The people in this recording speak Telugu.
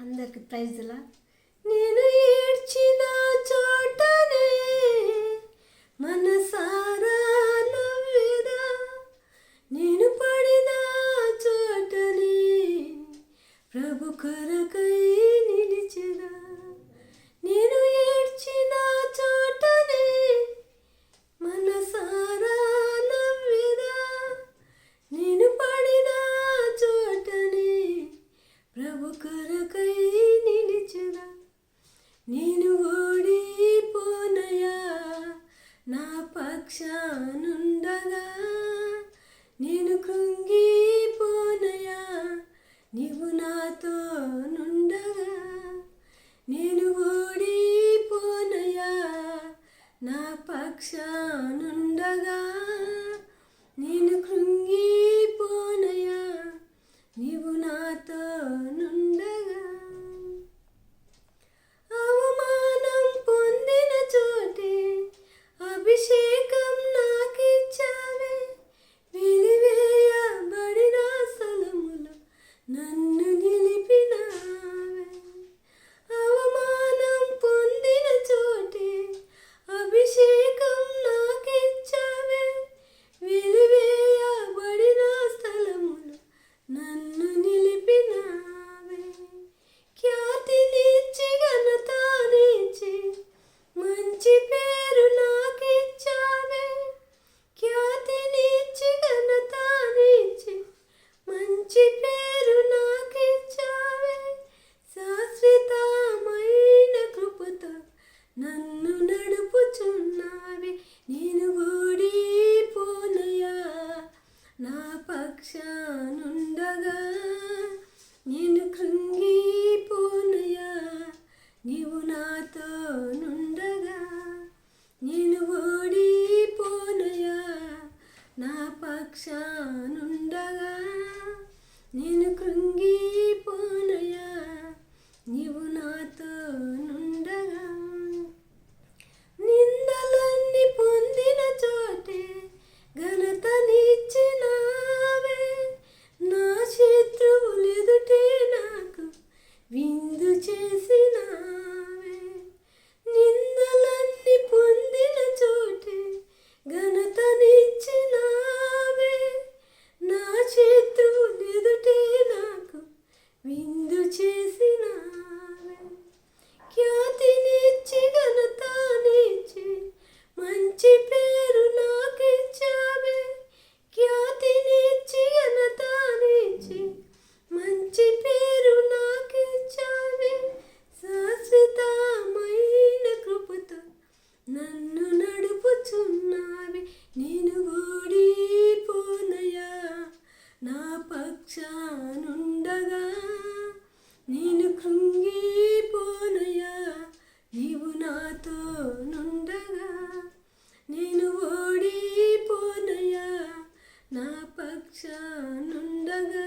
అందరికి ప్రైజ్లా. నేను ఏడ్చిన చోటనే మనసారా నవ్వేదా, నేను పడిన చోటనే ప్రభు కొరకై నిలిచెదా. నేను ఏడ్చిన చోటనే మనసారా నవ్వేదా, నేను పడిన చోటనే ప్రభు కొరకై నిలిచెదా. నేను ఓడిపోనయా నా పక్షానుండగా, నేను కృంగిపోనయా నీవు నాతో నుండగా. నేను ఓడిపోనయా నా పక్షానుండగా, నేను కృంగిపోనయా నీవు నాతో నుండగా. అవమానం పొందిన చోటే అభిషేకం నాకిచ్చావే, వెలివేయబడిన స్థలములో నన్ను నిలిపినావే. అవమానం పొందిన చోటే అభిషేకం నాకిచ్చావే, వెలివేయబడిన స్థలములో నన్ను నిలిపినావే. ఖ్యాతినిచ్చి ఘనతనిచ్చి మంచి పేరు నాకిచ్చావే, ఖ్యాతినిచ్చి ఘనతనిచ్చి మంచి పేరు నాకిచ్చావే. శాశ్వతమైన కృపతో నన్ను నడుపుచున్నావే. నేను ఓడిపోనయా నా పక్షానుండగా, నేను కృంగిపోనయా నీవు నాతో నుండగా. నేను ఓడిపోనయా నా పక్షానుండగా, నేను కృంగిపోనయా నీవు నాతో నుండగా. నిందలన్నీ పొందిన చోటే ఘనతనిచ్చినావే, నా శత్రువులెదుటే నాకు విందు చేసినావే. నిందలన్నీ పొందిన చోటే ఘనతనిచ్చినావే, నా శత్రువులెదుటే నాకు విందు చేసినావే. ఖ్యాతినిచ్చి ఘనతనిచ్చి మంచి పేరు నాకిచ్చావే, ఖ్యాతినిచ్చి ఘనతనిచ్చి మంచి పేరు నాకిచ్చావే. శాశ్వతమైన కృపతో నన్ను నడుపుచున్నావే. నేను ఓడిపోనయా నా పక్షానుండగా, నేను కృంగిపోనయా నీవు నాతో నుండగా. నేను ఓడిపోనయా నా పక్షానుండగా,